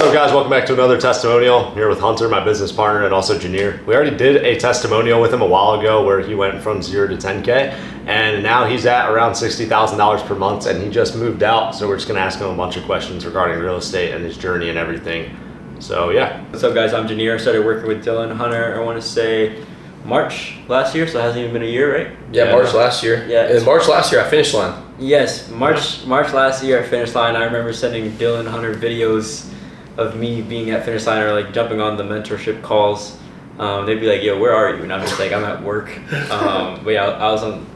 up, guys? Welcome back to another testimonial. I'm here with Hunter, my business partner, and also Janeer. We already did a testimonial with him a while ago where he went from 0 to 10K, and now he's at around $60,000 per month, and he just moved out. So we're just gonna ask him a bunch of questions regarding real estate and his journey and everything. So yeah. What's up, guys? I'm Janeer. I started working with Dylan Hunter, I want to say March last year, so it hasn't even been a year, right? Yeah, March last year. Yeah. In March last year, I finished line. Yes, March last year at Finish Line. I remember sending Dylan Hunter videos of me being at Finish Line or like jumping on the mentorship calls. They'd be like, "Yo, where are you?" And I'm just like, "I'm at work." But yeah, I was on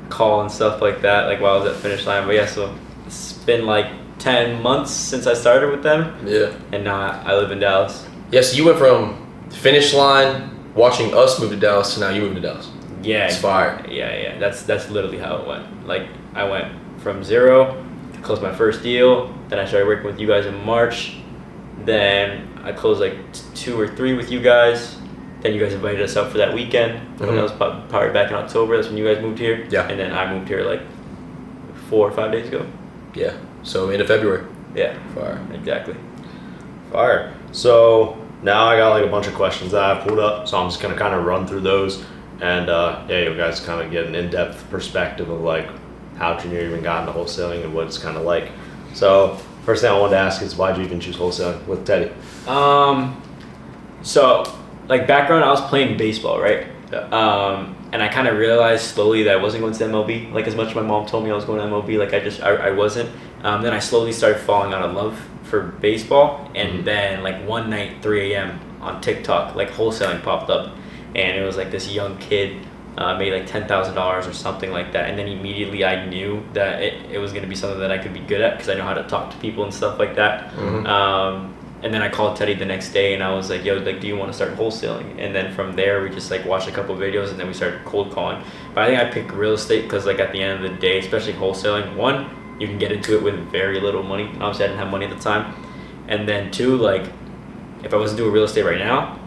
call and stuff like that, like while I was at Finish Line. But yeah, so it's been like 10 months since I started with them. Yeah. And now I live in Dallas. Yeah, so you went from Finish Line, watching us move to Dallas, to now you moved to Dallas. Yeah. It's fire. Yeah. That's literally how it went. Like I went from 0 to close my first deal. Then I started working with you guys in March. Then I closed like 2 or 3 with you guys. Then you guys invited us out for that weekend. Mm-hmm. That was probably back in October. That's when you guys moved here. Yeah. And then I moved here like 4 or 5 days ago. Yeah. So end of February. Yeah. Fire. Exactly. Fire. So now I got like a bunch of questions that I've pulled up, so I'm just gonna kind of run through those, and yeah, you guys kind of get an in-depth perspective of like how Janeer even got into wholesaling and what it's kind of like. So first thing I wanted to ask is, why'd you even choose wholesaling with Teddy? So like background, I was playing baseball, right? Yeah. And I kind of realized slowly that I wasn't going to MLB. Like as much as my mom told me I was going to MLB, like I wasn't. Then I slowly started falling out of love for baseball, and then like one night, 3 a.m. on TikTok, like wholesaling popped up, and it was like this young kid made like $10,000 or something like that, and then immediately I knew that it was going to be something that I could be good at because I know how to talk to people and stuff like that. And then I called Teddy the next day and I was like, "Yo, like, do you want to start wholesaling?" And then from there we just like watched a couple of videos and then we started cold calling. But I think I picked real estate because like at the end of the day, especially wholesaling, one, you can get into it with very little money. Obviously I didn't have money at the time. And then 2, like if I wasn't doing real estate right now,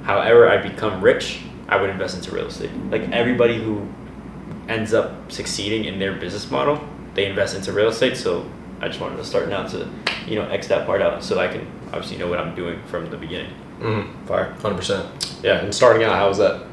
however I become rich, I would invest into real estate. Like everybody who ends up succeeding in their business model, they invest into real estate. So I just wanted to start now to, X that part out so I can obviously know what I'm doing from the beginning. Fire. 100%. Yeah, and starting out, how was that?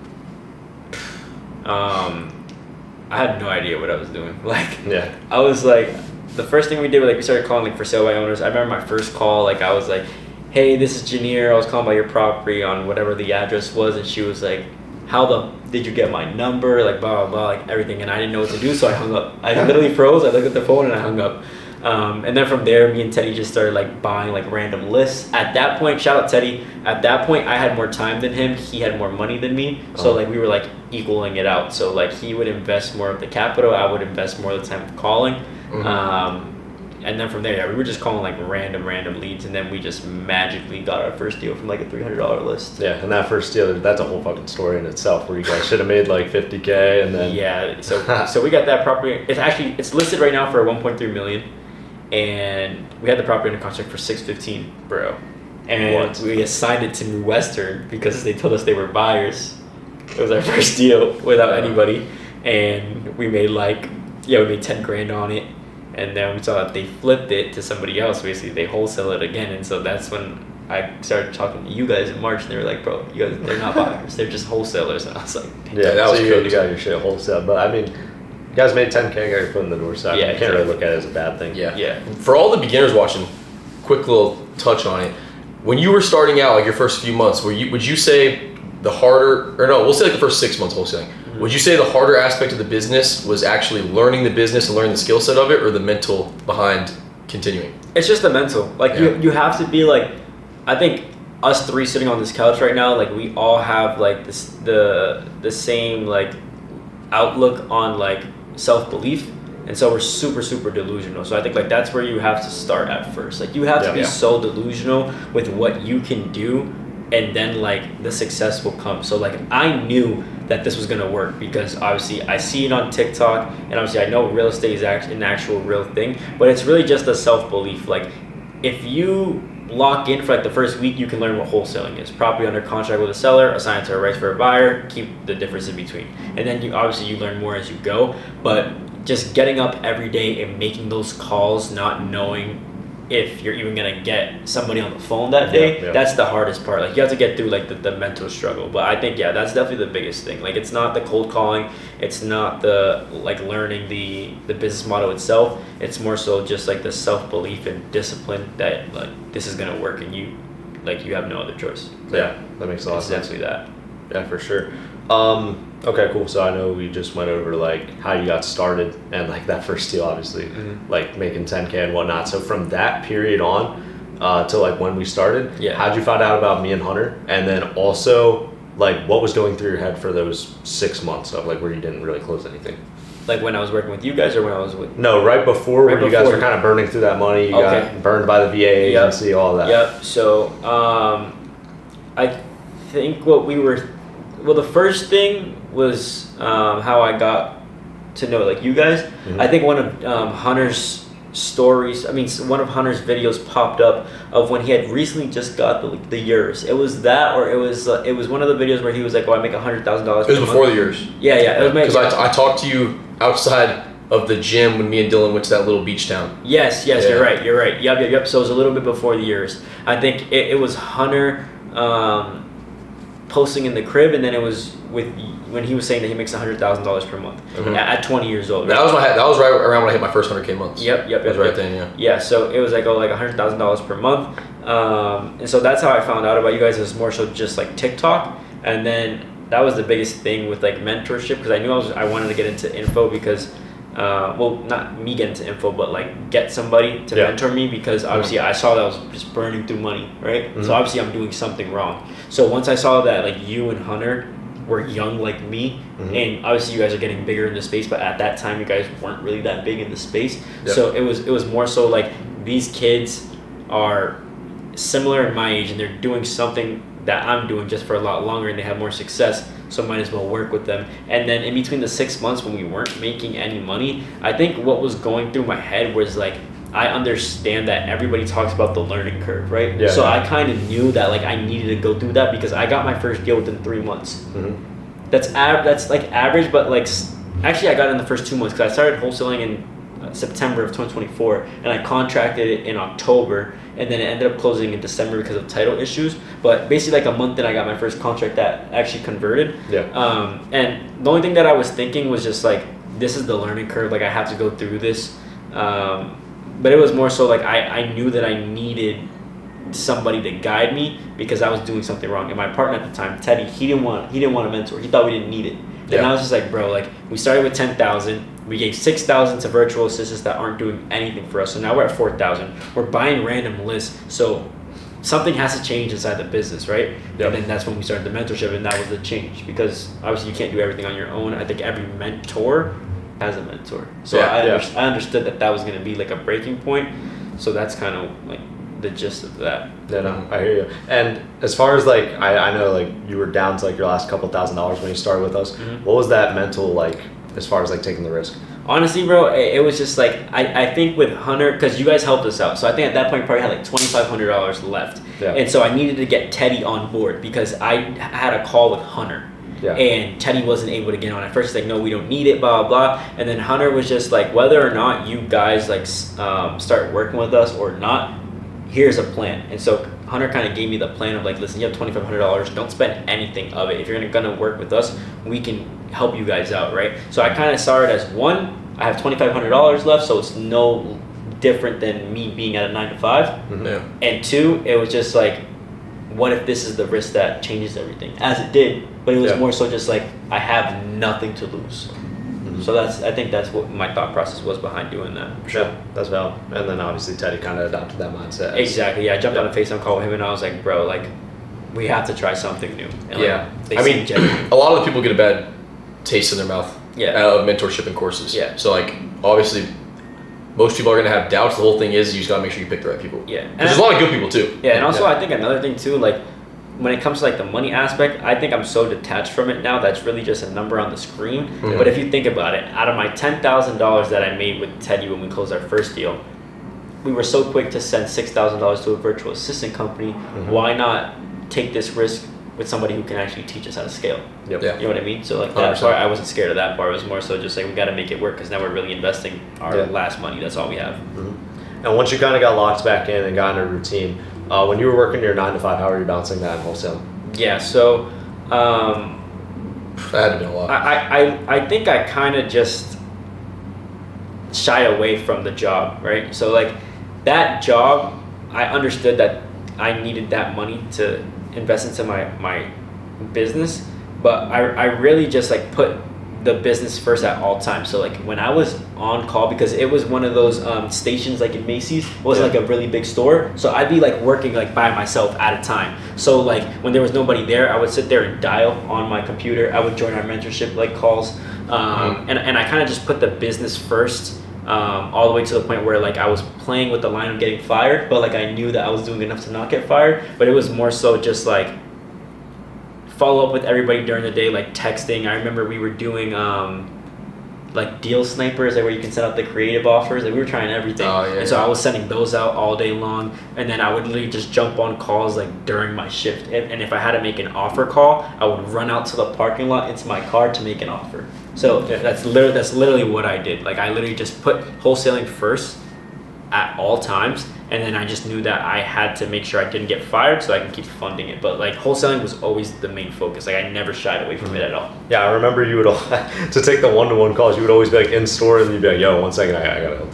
I had no idea what I was doing. Like, Yeah. I was like, the first thing we did was like we started calling like for sale by owners. I remember my first call, like I was like, "Hey, this is Janeer. I was calling about your property on whatever the address was," and she was like, "How the did you get my number?" Like blah blah blah, like everything, and I didn't know what to do, so I hung up. I literally froze. I looked at the phone and I hung up. And then from there, me and Teddy just started like buying like random lists. At that point, shout out Teddy. At that point, I had more time than him. He had more money than me. So like we were like equaling it out. So like he would invest more of the capital. I would invest more of the time calling. And then from there, yeah, we were just calling like random leads, and then we just magically got our first deal from like a $300 list. Yeah, and that first deal, that's a whole fucking story in itself, where you guys should have made like 50K, and then yeah. So we got that property. It's listed right now for 1.3 million. And we had the property under contract for $615, bro. And we assigned it to New Western because they told us they were buyers. It was our first deal without anybody, and we made we made $10,000 on it. And then we saw that they flipped it to somebody else. Basically, they wholesale it again, and so that's when I started talking to you guys in March, and they were like, "Bro, you guys, they're not buyers; they're just wholesalers." And I was like, "Yeah, that was good. You got your shit wholesale." But I mean, you guys made 10K, got your foot in the door, so you can't really look at it as a bad thing. Yeah. For all the beginners watching, quick little touch on it. When you were starting out, like your first few months, would you say the harder, or no, we'll say like the first 6 months wholesaling, would you say the harder aspect of the business was actually learning the business and learning the skill set of it, or the mental behind continuing? It's just the mental. Like you have to be like, I think us 3 sitting on this couch right now, like we all have like this the same like outlook on like self-belief, and so we're super delusional. So I think like that's where you have to start at first. Like you have to be so delusional with what you can do, and then like the success will come. So like I knew that this was gonna work because obviously I see it on TikTok, and obviously I know real estate is actually an actual real thing, but it's really just a self-belief. Like if you lock in for like the first week, you can learn what wholesaling is. Property under contract with a seller, assigned to a rights for a buyer, keep the difference in between. And then you learn more as you go, but just getting up every day and making those calls, not knowing if you're even gonna get somebody on the phone that day. That's the hardest part. Like you have to get through like the mental struggle. But I think that's definitely the biggest thing. Like it's not the cold calling, it's not the like learning the business model itself. It's more so just like the self-belief and discipline that like this is gonna work and you have no other choice. So that makes a lot of sense. Essentially that. Yeah, for sure. Okay, cool. So I know we just went over like how you got started and like that first deal, obviously, like making 10K and whatnot. So from that period on to like when we started, how'd you find out about me and Hunter? And then also like what was going through your head for those 6 months of like where you didn't really close anything? Like when I was working with you guys or when I was with... No, right before where you guys were kind of burning through that money. You got burned by the VA agency, all that. Yep. So I think what we were... Well, the first thing was how I got to know like you guys. I think one of Hunter's stories, one of Hunter's videos popped up of when he had recently just got the years. It was that, or it was one of the videos where he was like, "Oh, I make $100,000." It was before the years. Yeah. It was because I talked to you outside of the gym when me and Dylan went to that little beach town. Yes, you're right. Yep. So it was a little bit before the years. I think it was Hunter posting in the crib, and then it was when he was saying that he makes $100,000 per month at 20 years old. Right? That was right around when I hit my first 100K months. Yep. That was right then, yeah. Yeah, so it was like $100,000 per month, and so that's how I found out about you guys. It was more so just like TikTok, and then that was the biggest thing with like mentorship because I knew I wanted to get into info because. Not me get into info, but like get somebody to mentor me because obviously I saw that I was just burning through money, right? So obviously I'm doing something wrong. So once I saw that like you and Hunter were young like me, and obviously you guys are getting bigger in the space, but at that time you guys weren't really that big in the space. So it was more so like these kids are similar in my age and they're doing something that I'm doing just for a lot longer and they have more success, so might as well work with them. And then in between the 6 months when we weren't making any money, I think what was going through my head was like, I understand that everybody talks about the learning curve, right? Yeah. So I kind of knew that like I needed to go through that because I got my first deal within 3 months. That's like average, but like actually I got it in the first 2 months because I started wholesaling in September of 2024 and I contracted it in October. And then it ended up closing in December because of title issues. But basically like a month in I got my first contract that actually converted. And the only thing that I was thinking was just like, this is the learning curve. Like I have to go through this. But it was more so like I knew that I needed somebody to guide me because I was doing something wrong. And my partner at the time, Teddy, he didn't want a mentor. He thought we didn't need it. And I was just like, bro, like we started with 10,000. We gave 6,000 to virtual assistants that aren't doing anything for us. So now we're at 4,000. We're buying random lists. So something has to change inside the business, right? And then that's when we started the mentorship, and that was the change because obviously you can't do everything on your own. I think every mentor has a mentor. So I understood that was going to be like a breaking point. So that's kind of like the gist of that. Yeah, no, I hear you. And as far as like, I know like you were down to like your last couple $1,000s when you started with us. What was that mental like as far as like taking the risk? Honestly, bro, it was just like, I think with Hunter, because you guys helped us out. So I think at that point, I probably had like $2,500 left. And so I needed to get Teddy on board because I had a call with Hunter. And Teddy wasn't able to get on. At first, like, no, we don't need it, blah, blah, blah. And then Hunter was just like, whether or not you guys like start working with us or not, here's a plan. And so Hunter kind of gave me the plan of like, listen, you have $2,500. Don't spend anything of it. If you're gonna work with us, we can help you guys out, right? So I kind of saw it as one, I have $2,500 left, so it's no different than me being at a 9 to 5. And two, it was just like, what if this is the risk that changes everything? As it did, but it was more so just like, I have nothing to lose. So I think that's what my thought process was behind doing that. Sure, that's valid. And then obviously Teddy kind of adopted that mindset. Exactly. Yeah, I jumped on a FaceTime call with him and I was like, bro, like we have to try something new. And like, I mean, a lot of the people get a bad taste in their mouth out of mentorship and courses. So like obviously most people are gonna have doubts. The whole thing is you just gotta make sure you pick the right people. And there's a lot of good people too. And also I think another thing too, like when it comes to like the money aspect, I think I'm so detached from it now that's really just a number on the screen. But if you think about it, out of my $10,000 that I made with Teddy when we closed our first deal, we were so quick to send $6,000 to a virtual assistant company. Why not take this risk with somebody who can actually teach us how to scale? You know what I mean? So like that part, I wasn't scared of that part. It was more so just like we got to make it work because now we're really investing our last money. That's all we have. And once you kind of got locked back in and got in a routine, when you were working your 9 to 5, how were you balancing that in wholesale? Yeah, so That had to be a lot. I think I kind of just shy away from the job, right? So like that job, I understood that I needed that money to invest into my business, but I really just like put the business first at all times. So like when I was on call, because it was one of those stations like in Macy's, it wasn't like a really big store, so I'd be like working like by myself at a time. So like when there was nobody there, I would sit there and dial on my computer. I would join our mentorship like calls, and I kind of just put the business first, all the way to the point where like I was playing with the line of getting fired, but like I knew that I was doing enough to not get fired. But it was more so just like follow up with everybody during the day, like texting. I remember we were doing like deal snipers, like where you can send out the creative offers. Like we were trying everything. And so I was sending those out all day long, and then I would literally just jump on calls like during my shift. And if I had to make an offer call, I would run out to the parking lot into my car to make an offer. So that's literally what I did. Like I literally just put wholesaling first at all times, and then I just knew that I had to make sure I didn't get fired so I can keep funding it. But like wholesaling was always the main focus. Like I never shied away from it at all. Yeah, I remember you would to take the one-to-one calls. You would always be like in store, and you'd be like, "Yo, 1 second, I gotta help."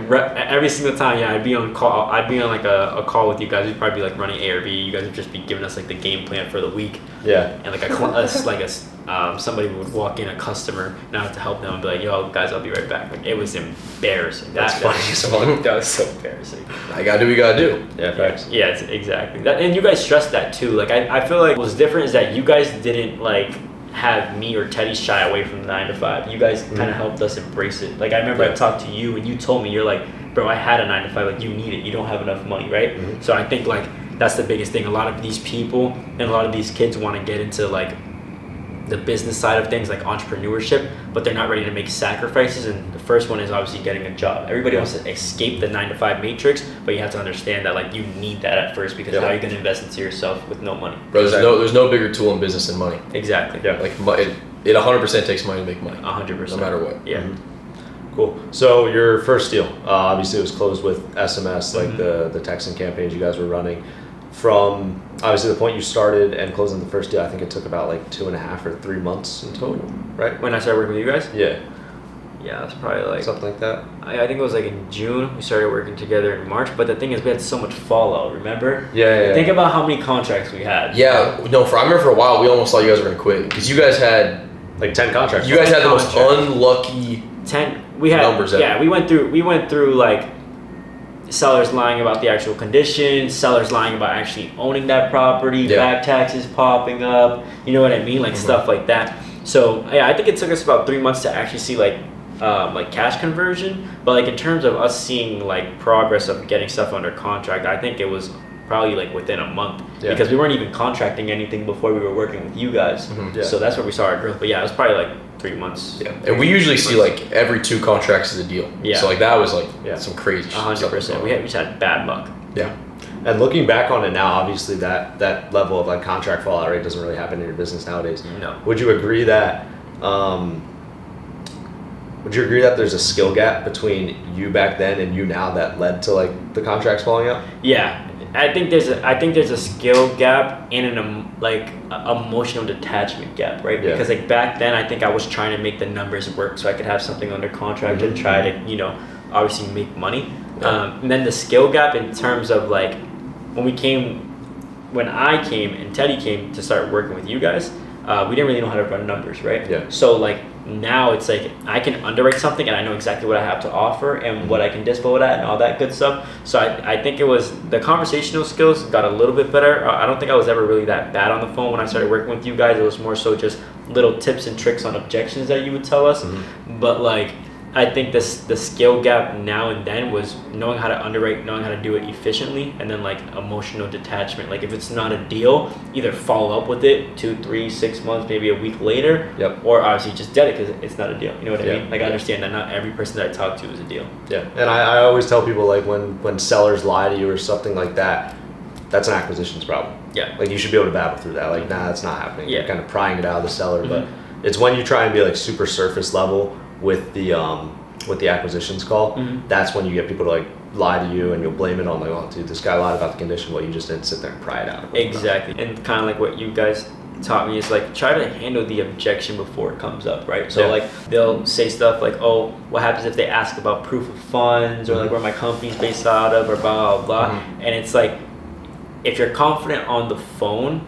Like every single time, I'd be on call. I'd be on like a call with you guys. We'd probably be like running A or B. You guys would just be giving us like the game plan for the week. Yeah. And like somebody would walk in, a customer, and I have to help them and be like, "Yo, guys, I'll be right back." Like it was embarrassing. That's funny. That was so embarrassing. I gotta do what you gotta do. Yeah, facts. Yeah, it's exactly that. And you guys stressed that too. Like I feel like what was different is that you guys didn't like have me or Teddy shy away from the 9 to 5. You guys kind of helped us embrace it. Like I remember I talked to you and you told me, you're like, "Bro, I had a 9 to 5. Like you need it. You don't have enough money, right?" So I think like that's the biggest thing. A lot of these people and a lot of these kids want to get into like the business side of things, like entrepreneurship, but they're not ready to make sacrifices. And the first one is obviously getting a job. Everybody wants to escape the 9 to 5 matrix, but you have to understand that like you need that at first, because how are you going to invest into yourself with no money? Bro, there's no bigger tool in business than money. Exactly. Yeah. Like it 100% takes money to make money. 100%. No matter what. Yeah. Cool. So your first deal, obviously it was closed with SMS, like the texting campaigns you guys were running. From obviously the point you started and closing the first deal, I think it took about like 2.5 or 3 months in total, right? When I started working with you guys? Yeah. Yeah, it's probably like something like that. I think it was like in June. We started working together in March, but the thing is we had so much fallout, remember? Yeah. Think about how many contracts we had. Yeah, no, I remember for a while we almost thought you guys were gonna quit because you guys had like 10 contracts. You guys had the most unlucky 10. We had numbers ever. Yeah, we went through like sellers lying about the actual conditions, sellers lying about actually owning that property, back taxes popping up, you know what I mean? Like stuff like that. So yeah, I think it took us about 3 months to actually see like cash conversion, but like in terms of us seeing like progress of getting stuff under contract, I think it was probably like within a month, because we weren't even contracting anything before we were working with you guys. So that's where we saw our growth. But yeah, it was probably like 3 months. Yeah, and we usually see like every 2 contracts is a deal. Yeah. So like that was like some crazy. 100%. We just had bad luck. Yeah. And looking back on it now, obviously that level of like contract fallout rate doesn't really happen in your business nowadays. No. Would you agree that there's a skill gap between you back then and you now that led to like the contracts falling out? Yeah. I think there's a skill gap and an emotional detachment gap, right? Yeah. Because like back then, I think I was trying to make the numbers work so I could have something under contract and try to, obviously make money. And then the skill gap in terms of like when I came and Teddy came to start working with you guys, we didn't really know how to run numbers, right? Yeah. So like now it's like I can underwrite something and I know exactly what I have to offer and what I can dispo it at and all that good stuff. So I think it was the conversational skills got a little bit better. I don't think I was ever really that bad on the phone when I started working with you guys. It was more so just little tips and tricks on objections that you would tell us. But like I think the skill gap now and then was knowing how to underwrite, knowing how to do it efficiently, and then like emotional detachment. Like if it's not a deal, either follow up with it 2, 3, 6 months, maybe a week later, or obviously just dead it because it's not a deal. You know what I mean? Like I understand that not every person that I talk to is a deal. Yeah, and I always tell people like when sellers lie to you or something like that, that's an acquisitions problem. Yeah. Like you should be able to battle through that. Like that's not happening. Yeah. You're kind of prying it out of the seller, but it's when you try and be like super surface level with the with the acquisitions call, that's when you get people to like lie to you and you'll blame it on like, oh dude, this guy lied about the condition. Well, you just didn't sit there and pry it out. Exactly. And kind of like what you guys taught me is like try to handle the objection before it comes up, right? So like they'll say stuff like, oh, what happens if they ask about proof of funds or like where my company's based out of or blah blah blah. And it's like, if you're confident on the phone,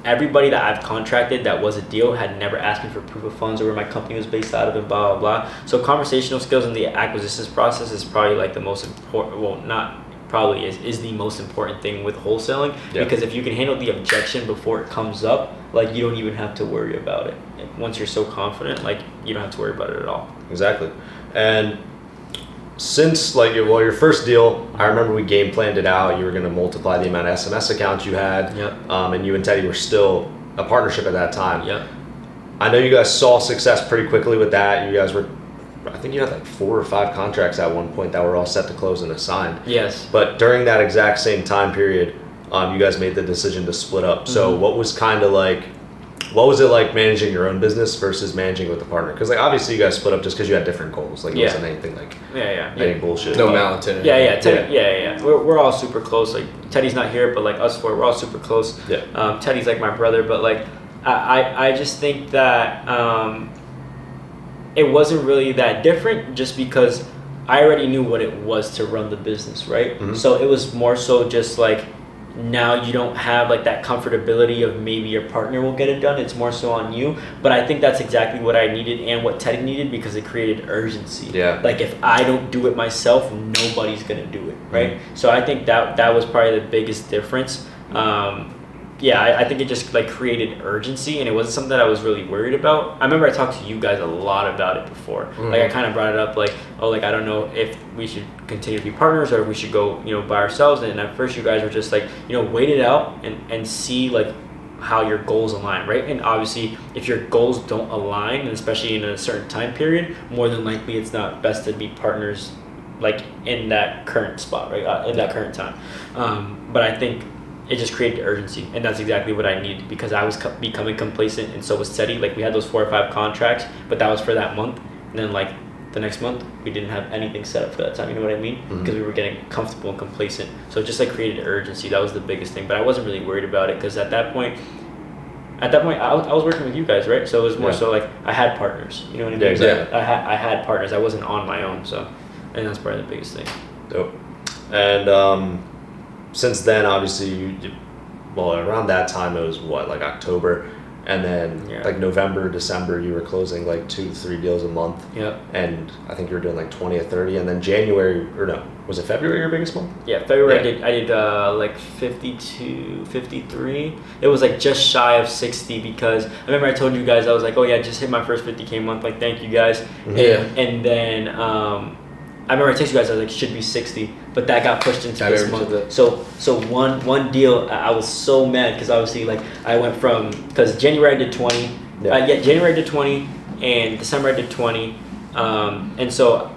everybody that I've contracted that was a deal had never asked me for proof of funds or where my company was based out of and blah blah blah. So conversational skills in the acquisitions process is probably like the most important, well, not probably is the most important thing with wholesaling, because if you can handle the objection before it comes up, like you don't even have to worry about it. Once you're so confident, like you don't have to worry about it at all. Exactly. And since like, well, your first deal, I remember we game planned it out. You were going to multiply the amount of SMS accounts you had. And you and Teddy were still a partnership at that time. I know you guys saw success pretty quickly with that. You guys were, I think you had like 4 or 5 contracts at one point that were all set to close and assigned. But during that exact same time period, you guys made the decision to split up. So what was it like managing your own business versus managing with a partner? Because like obviously you guys split up just because you had different goals. Like it wasn't anything like any bullshit. No malintent. We're all super close. Like Teddy's not here, but like us four, we're all super close. Teddy's like my brother, but like I just think that it wasn't really that different just because I already knew what it was to run the business, right? So it was more so just like, now you don't have like that comfortability of maybe your partner will get it done. It's more so on you. But I think that's exactly what I needed and what Teddy needed, because it created urgency. Like if I don't do it myself, nobody's gonna do it, right? So I think that was probably the biggest difference. I think it just like created urgency, and it wasn't something that I was really worried about. I remember I talked to you guys a lot about it before. Like I kind of brought it up like, oh, like I don't know if we should continue to be partners or if we should go, by ourselves. And at first you guys were just like, wait it out and see like how your goals align, right? And obviously if your goals don't align, and especially in a certain time period, more than likely it's not best to be partners like in that current spot, right? In that current time. But I think it just created urgency, and that's exactly what I needed, because I was becoming complacent, and so was Teddy. Like we had those 4 or 5 contracts, but that was for that month, and then like the next month we didn't have anything set up for that time. You know what I mean? Because we were getting comfortable and complacent. So it just like created urgency. That was the biggest thing. But I wasn't really worried about it, because at that point I was working with you guys, right? So it was more so like I had partners. You know what I mean? Yeah, exactly. I had partners. I wasn't on my own. So I think that's probably the biggest thing. Dope. And since then, obviously, around that time it was like October, and then like November, December, you were closing like 2 to 3 deals a month. And I think you were doing like 20 or 30, and then January, or no, was it February your biggest month? February I did like 52, 53. It was like just shy of 60, because I remember I told you guys, I was like, oh yeah, just hit my first 50K month, like thank you guys. And then I remember I texted you guys, I was like, should be 60, but that got pushed into this month. So one deal, I was so mad, because obviously like I went from, because January I did 20, January I did 20, and December I did 20, and so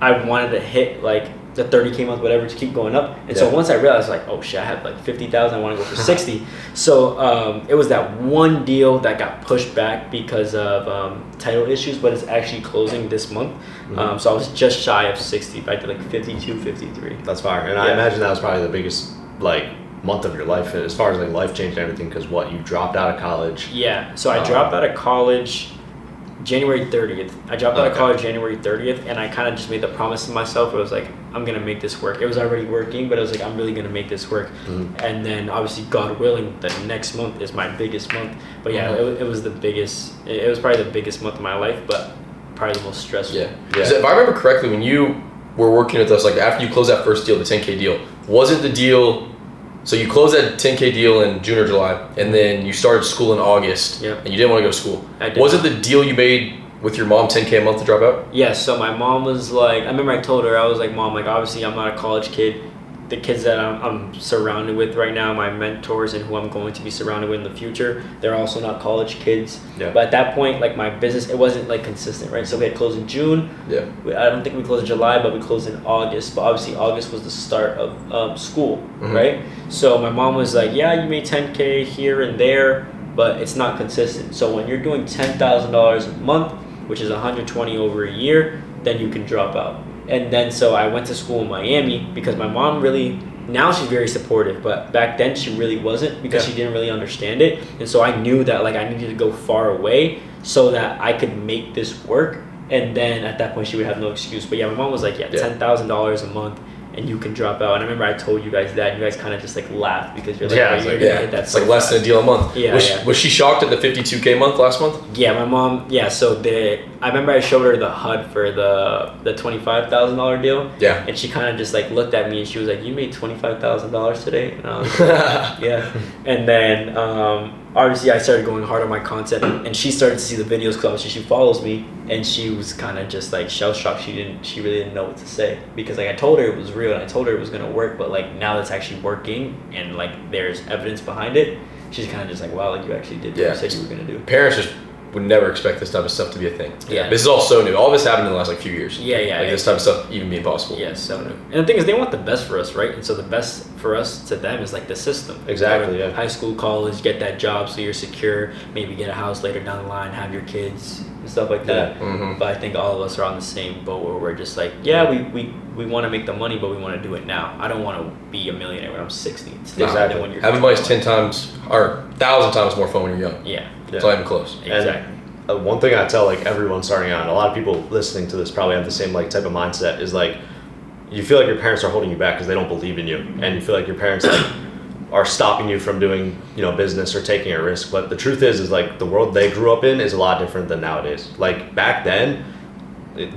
I wanted to hit like the 30K month, whatever, to keep going up. And so once I realized like, oh shit, I have like 50,000, I want to go for 60. So it was that one deal that got pushed back because of title issues, but it's actually closing this month. So I was just shy of 60, but I did like 52, 53. That's fire. And I imagine that was probably the biggest like month of your life as far as like life change and everything, because you dropped out of college. So I dropped out of college January 30th. I dropped out of college January 30th, and I kind of just made the promise to myself. It was like, I'm going to make this work. It was already working, but I was like, I'm really going to make this work. And then obviously, God willing, the next month is my biggest month. But it was the biggest, it was probably the biggest month of my life, but probably the most stressful. So if I remember correctly, when you were working with us, like after you closed that first deal, the 10K deal, was it the deal? So you closed that 10K deal in June or July, and then you started school in August, and you didn't want to go to school. Was it the deal you made with your mom, 10K a month to drop out? Yes. So my mom was like, I remember I told her, I was like, Mom, like obviously I'm not a college kid. The kids that I'm surrounded with right now, my mentors and who I'm going to be surrounded with in the future, they're also not college kids. But at that point, like my business, it wasn't like consistent, right? So we had closed in June. I don't think we closed in July, but we closed in August. But obviously August was the start of school, right? So my mom was like, yeah, you made 10K here and there, but it's not consistent. So when you're doing $10,000 a month, which is 120 over a year, then you can drop out. And then so I went to school in Miami because my mom really, now she's very supportive, but back then she really wasn't because she didn't really understand it. And so I knew that like I needed to go far away so that I could make this work. And then at that point she would have no excuse. But yeah, my mom was like, $10,000 a month and you can drop out. And I remember I told you guys that, and you guys kind of just like laughed because you're like, you're gonna hit that. It's like less than a deal a month. Was she shocked at the $52K month last month? Yeah, my mom. Yeah, so I remember I showed her the HUD for the $25,000 deal. Yeah. And she kind of just like looked at me and she was like, "You made $25,000 today?" And I was like, "Yeah." And then obviously I started going hard on my content, and she started to see the videos because obviously she follows me, and she was kind of just like shell shocked. She really didn't know what to say because like I told her it was real and I told her it was gonna work, but like now that's actually working and like there's evidence behind it. She's kind of just like, wow, like you actually did what you said you were gonna do. Parents just would never expect this type of stuff to be a thing. Yeah. This is all so new. All this happened in the last like few years. Yeah. Like this type of stuff even being possible. Yeah, so new. And the thing is, they want the best for us, right? And so the best for us to them is like the system. Exactly, High school, college, get that job so you're secure, maybe get a house later down the line, have your kids and stuff like that. Yeah. Mm-hmm. But I think all of us are on the same boat where we're just like, we want to make the money, but we want to do it now. I don't want to be a millionaire when I'm 60. It's different than when you're having money's 10 times or 1,000 times more fun when you're young. Yeah. It's not even close. Exactly. And one thing I tell like everyone starting out, and a lot of people listening to this probably have the same like type of mindset, is like you feel like your parents are holding you back because they don't believe in you, and you feel like your parents like are stopping you from doing business or taking a risk. But the truth is like the world they grew up in is a lot different than nowadays. Like back then,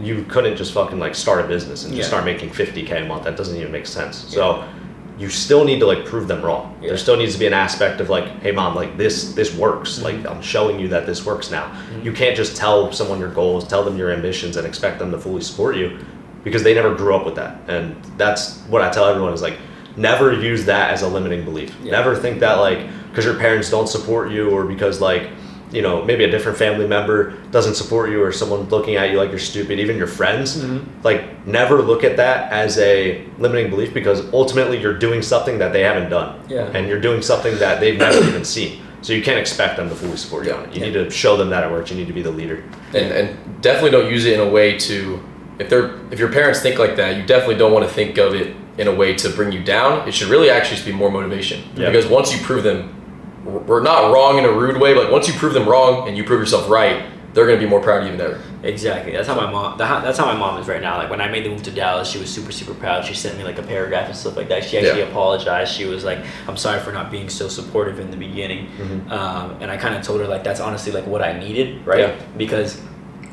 you couldn't just fucking like start a business and just start making $50K a month. That doesn't even make sense. So you still need to like prove them wrong. There still needs to be an aspect of like, hey mom, like this works. Like I'm showing you that this works now. You can't just tell someone your goals, tell them your ambitions and expect them to fully support you because they never grew up with that. And that's what I tell everyone is like, never use that as a limiting belief. Never think that like, because your parents don't support you or because like, maybe a different family member doesn't support you or someone looking at you like you're stupid, even your friends, like never look at that as a limiting belief because ultimately you're doing something that they haven't done and you're doing something that they've never even seen. So you can't expect them to fully support you on it. You need to show them that it works. You need to be the leader. And definitely don't use it in a way to, if your parents think like that, you definitely don't want to think of it in a way to bring you down. It should really actually just be more motivation because once you prove them, we're not wrong in a rude way, but like once you prove them wrong and you prove yourself right, they're gonna be more proud of you than ever. Exactly. That's how my mom. That's how my mom is right now. Like when I made the move to Dallas, she was super, super proud. She sent me like a paragraph and stuff like that. She actually apologized. She was like, "I'm sorry for not being so supportive in the beginning," and I kind of told her like that's honestly like what I needed, right? Yeah. Because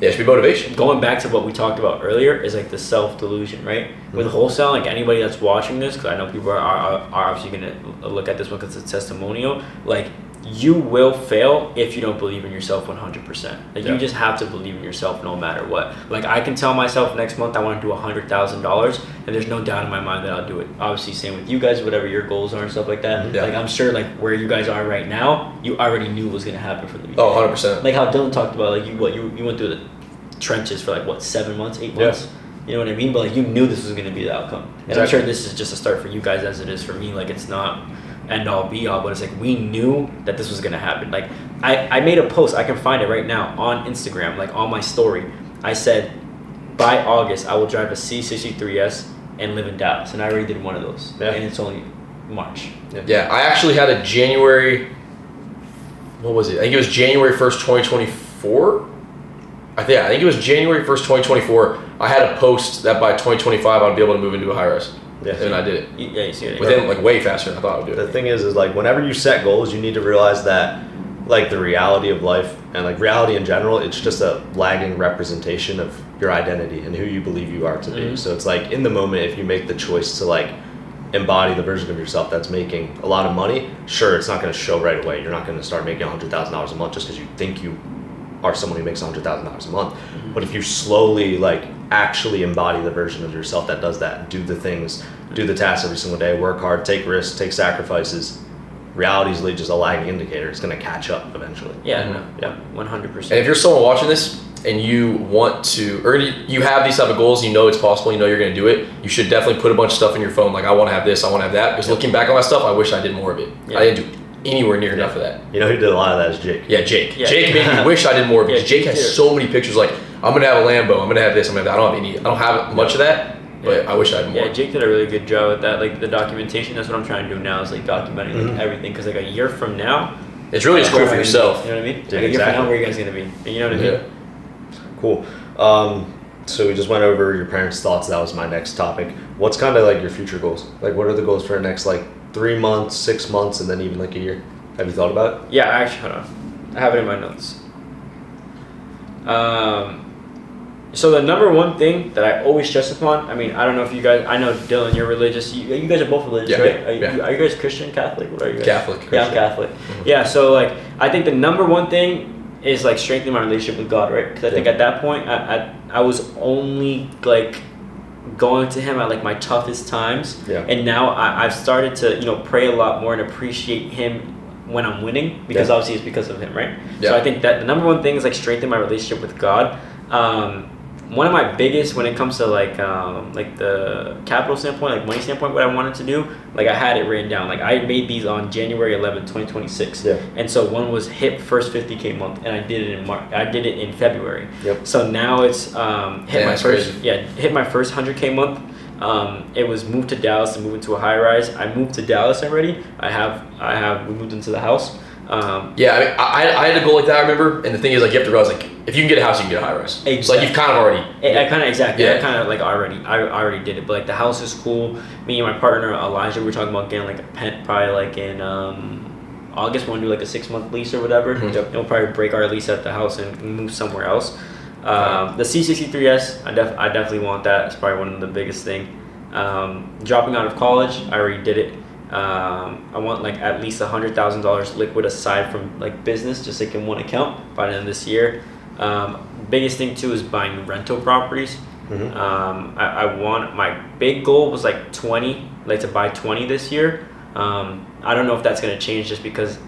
it should be motivation. Going back to what we talked about earlier is like the self-delusion, right? With wholesale, like anybody that's watching this, because I know people are obviously gonna look at this one because it's a testimonial. Like you will fail if you don't believe in yourself 100%. Like you just have to believe in yourself no matter what. Like I can tell myself next month I want to do $100,000 and there's no doubt in my mind that I'll do it. Obviously same with you guys, whatever your goals are and stuff like that. Like I'm sure like where you guys are right now, you already knew was gonna happen from the beginning. 100%. Like how Dylan talked about like you went through the trenches for like what 7 months, 8 months. You know what I mean? But like you knew this was gonna be the outcome. And I'm sure this is just a start for you guys as it is for me. Like it's not end all be all, but it's like we knew that this was gonna happen. Like I made a post, I can find it right now on Instagram, like on my story. I said by August I will drive a C63S and live in Dallas, and I already did one of those. And it's only March. I actually had a January, what was it? I think it was January 1st, 2024. I think it was January 1st, 2024. I had a post that by 2025 I'd be able to move into a high-rise. And I did it. Yeah, you see it. Within like way faster than I thought I would do it. The thing is like whenever you set goals, you need to realize that like the reality of life and like reality in general, it's just a lagging representation of your identity and who you believe you are to be. So it's like in the moment, if you make the choice to like embody the version of yourself that's making a lot of money, sure, it's not going to show right away. You're not going to start making $100,000 a month just because you think you are someone who makes $100,000 a month. But if you slowly like actually embody the version of yourself that does that, do the things, do the tasks every single day, work hard, take risks, take sacrifices, reality is just a lagging indicator. It's going to catch up eventually. 100%. And if you're someone watching this and you want to, or you have these type of goals, you know it's possible, you know you're going to do it, you should definitely put a bunch of stuff in your phone. Like I want to have this, I want to have that. Because looking back on that stuff, I wish I did more of it. I didn't do anywhere near enough of that. You know who did a lot of that is Jake. Jake. Jake made me wish I did more because Jake has so many pictures. Like I'm gonna have a Lambo. I'm gonna have this. I'm gonna have that. I don't have much of that, but I wish I had more. Yeah, Jake did a really good job at that. Like the documentation. That's what I'm trying to do now. Is like documenting like everything. Because like a year from now, It's really just cool where for am I gonna yourself. be? You know what I mean? Yeah, Like a year from now, exactly. where are you guys gonna be? And you know what I mean? Yeah. Cool. So we just went over your parents' thoughts. That was my next topic. What's kind of like your future goals? Like, what are the goals for the next like 3 months, 6 months, and then even like a year? Have you thought about it? Yeah, actually, hold on. I have it in my notes. So the number one thing that I always stress upon, I mean, I don't know if you guys, I know Dylan, you're religious. You guys are both religious, Yeah, right? yeah. Are you guys Christian, Catholic? What are you guys? Catholic. Yeah, I'm Catholic. Yeah, so like, I think the number one thing is like strengthening my relationship with God, right? Because I think at that point, I was only like going to Him at like my toughest times. Yeah. And now I've started to, pray a lot more and appreciate Him when I'm winning, because obviously it's because of Him, right? Yeah. So I think that the number one thing is like strengthen my relationship with God. One of my biggest, when it comes to like the capital standpoint, like money standpoint, what I wanted to do, like I had it written down. Like I made these on January 11th, 2026. Yeah. And so one was hit first 50K month, and I did it in March. I did it in February. Yep. So now it's that's crazy. hit my first 100K month. It was moved to Dallas to move into a high rise. I moved to Dallas already. We moved into the house. Yeah, I mean, I had a goal like that, I remember, and the thing is, like, you have to realize, like, if you can get a house, you can get a high rise. Exactly. So, like, you've kind of already... I kind of exactly. Yeah. I kind of like I already did it. But like the house is cool. Me and my partner Elijah, we were talking about getting like a pent probably like in August. We want to do like a 6-month lease or whatever. Mhm. And we'll probably break our lease at the house and move somewhere else. The C63S, I definitely want that. It's probably one of the biggest thing. Dropping out of college, I already did it. I want like at least $100,000 liquid aside from like business, just like in one account by the end of this year. Biggest thing too is buying rental properties. I want, my big goal was like 20, like to buy 20 this year. I don't know if that's gonna change just because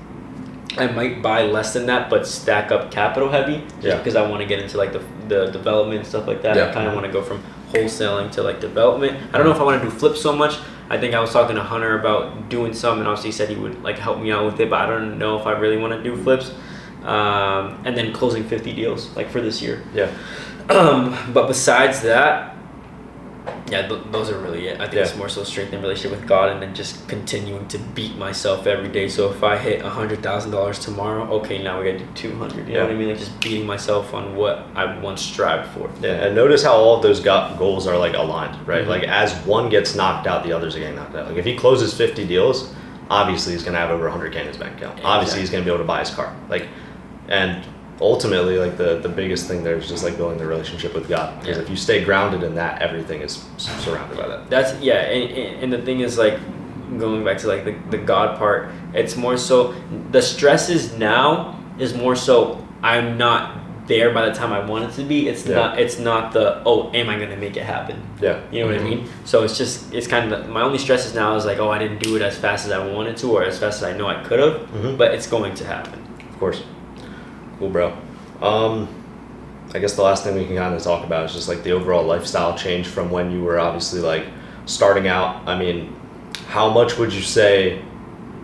I might buy less than that, but stack up capital heavy. Just because I want to get into like the development and stuff like that. Yeah. I kind of want to go from wholesaling to like development. I don't know if I want to do flips so much. I think I was talking to Hunter about doing some, and obviously he said he would like help me out with it, but I don't know if I really want to do flips. And then closing 50 deals like for this year. Yeah. But besides that, yeah, those are really it. I think it's more so strengthening relationship with God, and then just continuing to beat myself every day. So if I hit $100,000 tomorrow, okay, now we gotta do 200. You know what I mean? Like just beating myself on what I once strived for. Yeah, and notice how all of those goals are like aligned, right? Like as one gets knocked out, the others are getting knocked out. Like if he closes 50 deals, obviously he's gonna have over 100K in his bank account. Yeah, Obviously he's gonna be able to buy his car. Like, and ultimately, like the biggest thing there is just like building the relationship with God. Because if you stay grounded in that, everything is surrounded by that. That's and the thing is like going back to like the God part. It's more so the stresses now is more so I'm not there by the time I want it to be. It's not the am I gonna make it happen? Yeah. You know what I mean? So it's kind of my only stresses now is like I didn't do it as fast as I wanted to or as fast as I know I could have, but it's going to happen. Of course. Cool, bro. I guess the last thing we can kind of talk about is just like the overall lifestyle change from when you were obviously like starting out. I mean, how much would you say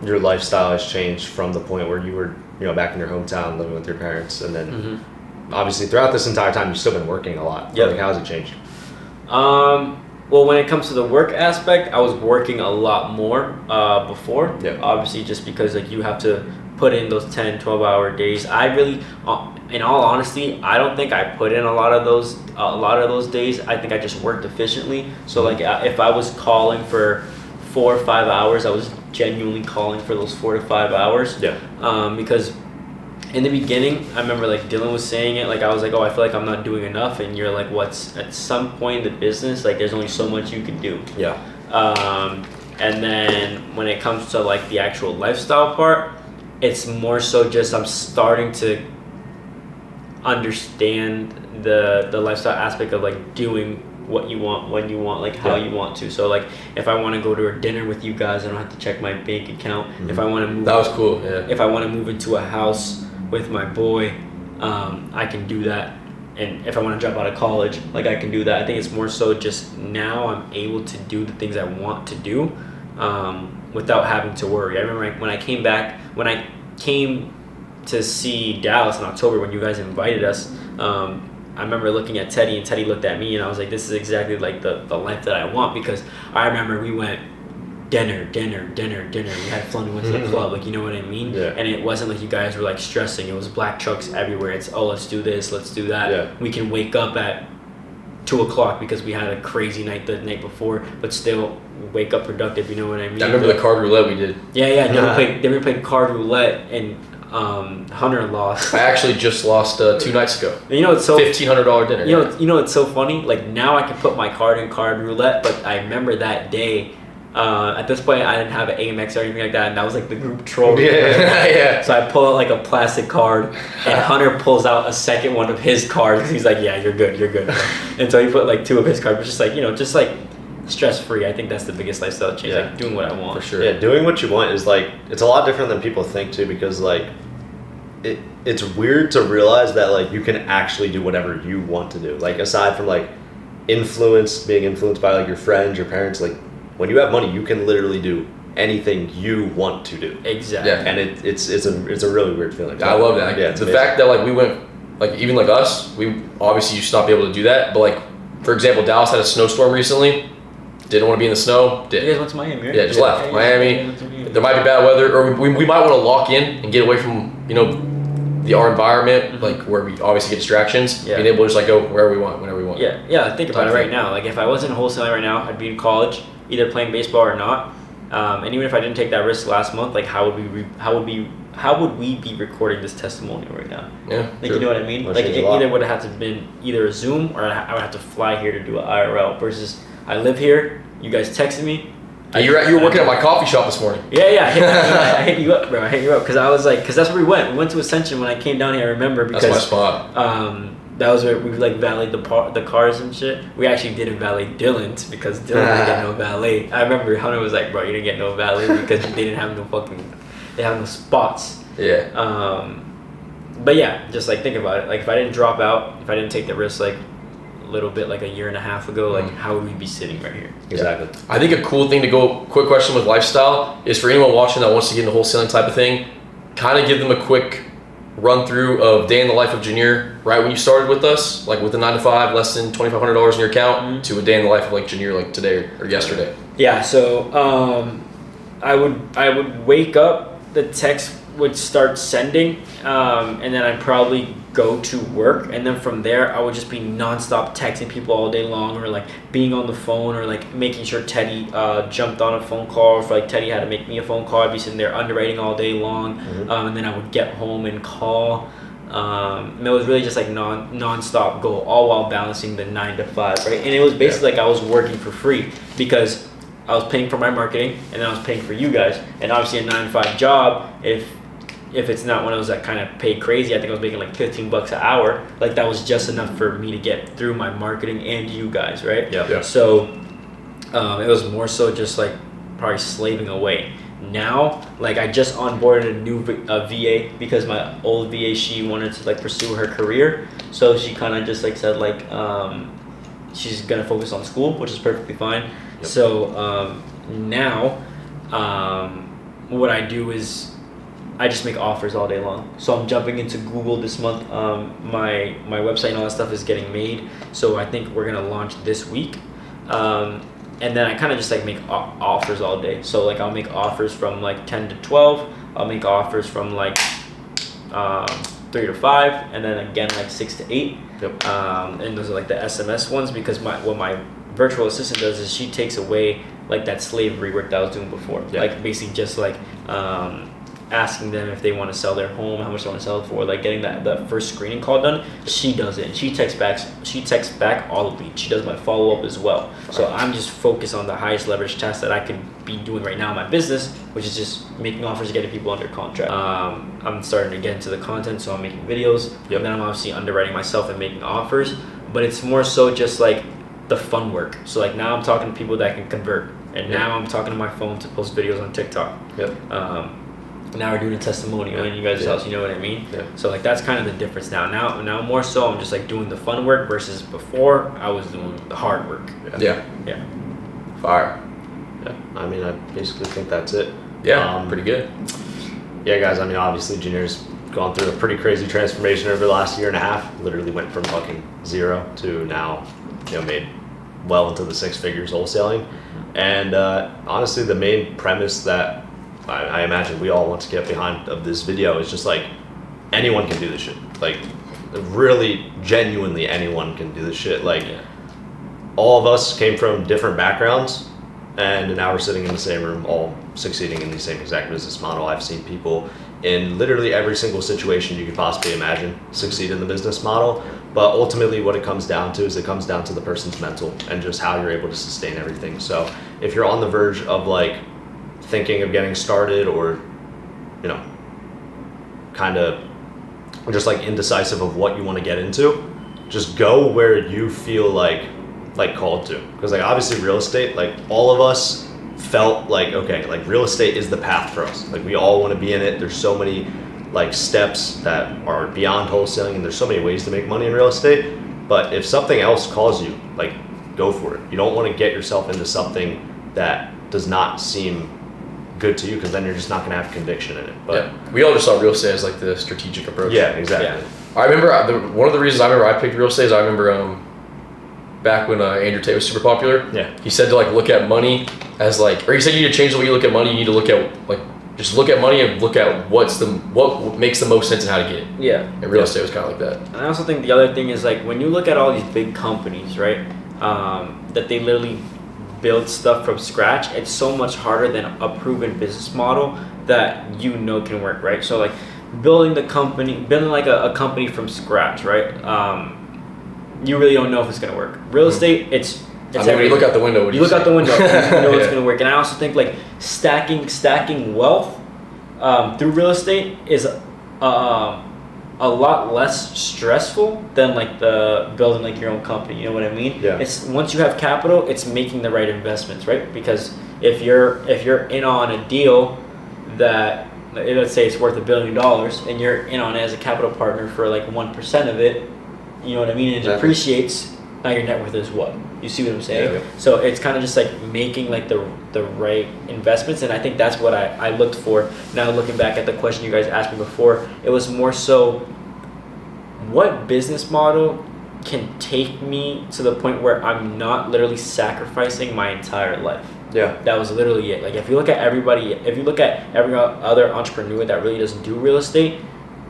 your lifestyle has changed from the point where you were, back in your hometown living with your parents, and then obviously throughout this entire time you've still been working a lot. Yeah. Like, how has it changed? Well, when it comes to the work aspect, I was working a lot more before. Yeah. Obviously, just because like you have to put in those 10, 12-hour days. I really, in all honesty, I don't think I put in a lot of those days. I think I just worked efficiently. So like if I was calling for 4 or 5 hours, I was genuinely calling for those 4 to 5 hours. Yeah. Because in the beginning, I remember like Dylan was saying it, like I was like, I feel like I'm not doing enough, and you're like, what's at some point in the business, like there's only so much you can do. Yeah. And then when it comes to like the actual lifestyle part, it's more so just I'm starting to understand the lifestyle aspect of like doing what you want, when you want, like how you want to. So like if I want to go to a dinner with you guys, I don't have to check my bank account. If I want to move, That was cool. Yeah. if I want to move into a house with my boy, I can do that. And if I want to drop out of college, like I can do that. I think it's more so just now I'm able to do the things I want to do without having to worry. I remember when I came to see Dallas in October when you guys invited us, I remember looking at Teddy, and Teddy looked at me, and I was like, this is exactly like the length that I want, because I remember we went dinner. We had fun, we went to the club, like, you know what I mean? Yeah. And it wasn't like you guys were like stressing. It was black trucks everywhere. It's, oh, let's do this, let's do that. Yeah. We can wake up at 2 o'clock because we had a crazy night the night before, but still wake up productive, you know what I mean? I remember the card roulette we did. Yeah. Then we played card roulette, and Hunter lost. I actually just lost 2 nights ago. And you know, it's so $1,500 dinner. You know, it's so funny. Like, now I can put my card in card roulette, but I remember that day. At this point, I didn't have an Amex or anything like that, and that was like the group troll. Yeah. So I pull out like a plastic card, and Hunter pulls out a second one of his cards. He's like, "Yeah, you're good." And so he put like 2 of his cards, just like, you know, just like stress free. I think that's the biggest lifestyle change. Yeah. Like doing what I want. For sure. Yeah, doing what you want is like, it's a lot different than people think too, because like it's weird to realize that like you can actually do whatever you want to do. Like, aside from like being influenced by like your friends, your parents, like when you have money, you can literally do anything you want to do. Exactly. Yeah. And it's a really weird feeling. I love that. Yeah, it's the amazing. fact that like we went, like even like us, we obviously used to not be able to do that. But like, for example, Dallas had a snowstorm recently. Didn't want to be in the snow. You Did. guys went to Miami, right? Yeah, just left. Miami. There might be bad weather, or we might want to lock in and get away from, you know, our environment, like where we obviously get distractions. Yeah. Being able to just like go wherever we want, whenever we want. Yeah. Think about it right now. Like, if I wasn't wholesaling right now, I'd be in college, either playing baseball or not. And even if I didn't take that risk last month, like how would we be recording this testimonial right now? Yeah. Like, you know what I mean? That Like, changes it a lot. either would have had to been either a Zoom, or I would have to fly here to do an IRL. Versus, I live here. You guys texted me. You were working at my coffee shop this morning. Yeah. I hit you up, bro. I hit you up because I was like, because that's where we went. We went to Ascension when I came down here. I remember because That's my spot. that was where we like valeted the cars and shit. We actually didn't valet Dylan's because Dylan didn't get no valet. I remember Hunter was like, bro, you didn't get no valet because they didn't have they have no spots. Yeah. But yeah, just like think about it. Like, if I didn't drop out, if I didn't take the risk like a little bit like a year and a half ago, like how would we be sitting right here? Exactly. I think a cool thing to go, quick question with lifestyle, is for anyone watching that wants to get into wholesaling type of thing, kind of give them a quick run through of day in the life of Janier, right when you started with us, like with the 9 to 5, less than $2,500 in your account, to a day in the life of like Janier, like today or yesterday. Yeah, so I would wake up, the text would start sending, and then I'd probably go to work, and then from there I would just be nonstop texting people all day long, or like being on the phone, or like making sure Teddy jumped on a phone call, or if like Teddy had to make me a phone call, I'd be sitting there underwriting all day long, and then I would get home and call. And it was really just like non-stop goal, all while balancing the 9 to 5, right? And it was basically like I was working for free because I was paying for my marketing, and then I was paying for you guys. And obviously a 9 to 5 job, if it's not one of those that kind of paid crazy, I think I was making like $15 an hour. Like, that was just enough for me to get through my marketing and you guys, right? Yeah. So it was more so just like probably slaving away. Now, like, I just onboarded a new VA because my old VA, she wanted to like pursue her career. So she kind of just like said like she's gonna focus on school, which is perfectly fine. Yep. So now what I do is I just make offers all day long. So I'm jumping into Google this month. My website and all that stuff is getting made. So I think we're gonna launch this week. And then I kind of just like make offers all day. So like I'll make offers from like 10 to 12. I'll make offers from like 3 to 5, and then again like 6 to 8. Yep. And those are like the SMS ones, because what my virtual assistant does is she takes away like that slavery work that I was doing before. Yeah. Like basically just like asking them if they want to sell their home, how much they want to sell it for, like getting that first screening call done. She does it, and she texts back all of leads. She does my follow-up as well. So I'm just focused on the highest leverage task that I could be doing right now in my business, which is just making offers, getting people under contract. I'm starting to get into the content, so I'm making videos. Yep. And then I'm obviously underwriting myself and making offers, but it's more so just like the fun work. So like now I'm talking to people that can convert, and now I'm talking to my phone to post videos on TikTok. Yep. Now we're doing a testimonial in you guys' house, you know what I mean? Yeah. So like that's kind of the difference now. Now more so I'm just like doing the fun work, versus before I was doing the hard work. Yeah. Fire. Yeah. I mean, I basically think that's it. Yeah. Pretty good. Yeah, guys. I mean, obviously, Janier's gone through a pretty crazy transformation over the last year and a half. Literally went from fucking zero to now, made well into the 6 figures wholesaling. And honestly, the main premise that I imagine we all want to get behind of this video is just like, anyone can do this shit. Like, really, genuinely, anyone can do this shit. Like, all of us came from different backgrounds, and now we're sitting in the same room, all succeeding in the same exact business model. I've seen people in literally every single situation you could possibly imagine succeed in the business model. But ultimately, what it comes down to is it comes down to the person's mental and just how you're able to sustain everything. So if you're on the verge of like thinking of getting started, or kind of just like indecisive of what you want to get into, just go where you feel like called to. Because like obviously real estate, like all of us felt like, okay, like real estate is the path for us. Like we all want to be in it. There's so many like steps that are beyond wholesaling, and there's so many ways to make money in real estate. But if something else calls you, like go for it. You don't want to get yourself into something that does not seem good to you, because then you're just not going to have conviction in it. But we all just saw real estate as like the strategic approach. Yeah, exactly. I remember one of the reasons I picked real estate is I remember back when Andrew Tate was super popular. Yeah. He said to like look at money as like, or he said you need to change the way you look at money. You need to look at like, just look at money and look at what makes the most sense and how to get it. Yeah. And real estate was kind of like that. And I also think the other thing is like when you look at all these big companies, right, that they literally build stuff from scratch, it's so much harder than a proven business model that can work, right? So like building like a company from scratch, right? You really don't know if it's gonna work. Real estate, it's when you look out the window, you look out the window, you know it's gonna work. And I also think like stacking wealth through real estate is a lot less stressful than like the building like your own company. You know what I mean? Yeah. It's once you have capital, it's making the right investments, right? Because if you're in on a deal that, let's say it's worth $1 billion, and you're in on it as a capital partner for like 1% of it, you know what I mean? And it depreciates. Now your net worth is what? You see what I'm saying? Yeah. So it's kind of just like making like the right investments, and I think that's what I looked for. Now looking back at the question you guys asked me before, it was more so, what business model can take me to the point where I'm not literally sacrificing my entire life? Yeah. That was literally it. Like if you look at every other entrepreneur that really doesn't do real estate,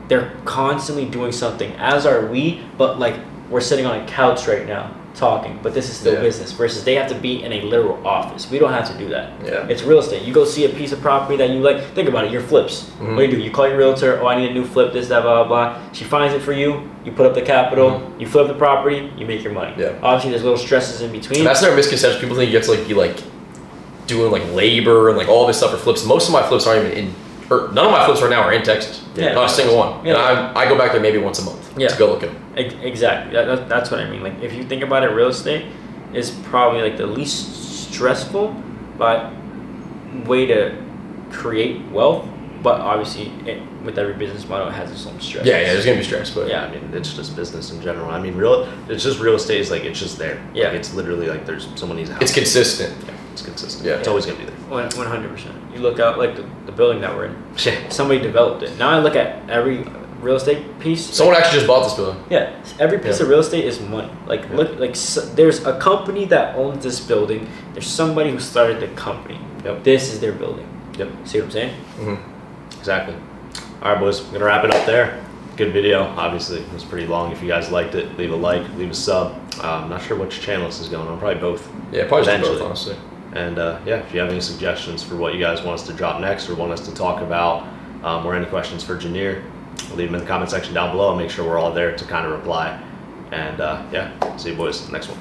they're constantly doing something, as are we, but like we're sitting on a couch right now talking, but this is still business, versus they have to be in a literal office. We don't have to do that. Yeah. It's real estate. You go see a piece of property that you like, think about it, your flips. Mm-hmm. What do? You call your realtor, I need a new flip, this, that, blah, blah, blah. She finds it for you, you put up the capital, you flip the property, you make your money. Yeah. Obviously there's little stresses in between. And that's their misconception. People think you have to like be like doing like labor and like all this stuff for flips. Most of my flips aren't even none of my flips right now are in Texas. Yeah. Not a single one. Yeah. And I go back there maybe once a month to go look at them. Exactly. That's what I mean. Like if you think about it, real estate is probably like the least stressful way to create wealth. But obviously, with every business model, it has its own stress. Yeah, there's gonna be stress, but I mean, it's just business in general. I mean, it's just real estate is like, it's just there. Yeah. Like, it's literally like there's someone needs a house. it's consistent. Yeah, it's consistent. Yeah. It's always gonna be there. 100%. You look out like the building that we're in. Yeah. Somebody developed it. Now I look at every real estate piece. Someone actually just bought this building. Yeah, every piece of real estate is money. Like look, like there's a company that owns this building. There's somebody who started the company. Yep. This is their building. Yep. See what I'm saying? Mm-hmm. Exactly. All right, boys. I'm gonna wrap it up there. Good video. Obviously, it was pretty long. If you guys liked it, leave a like, leave a sub. I'm not sure which channel this is going on. Probably both. Yeah, probably just Eventually. both, honestly. And if you have any suggestions for what you guys want us to drop next or want us to talk about, or any questions for Janeer, leave them in the comment section down below. I'll make sure we're all there to kind of reply. And see you boys next one.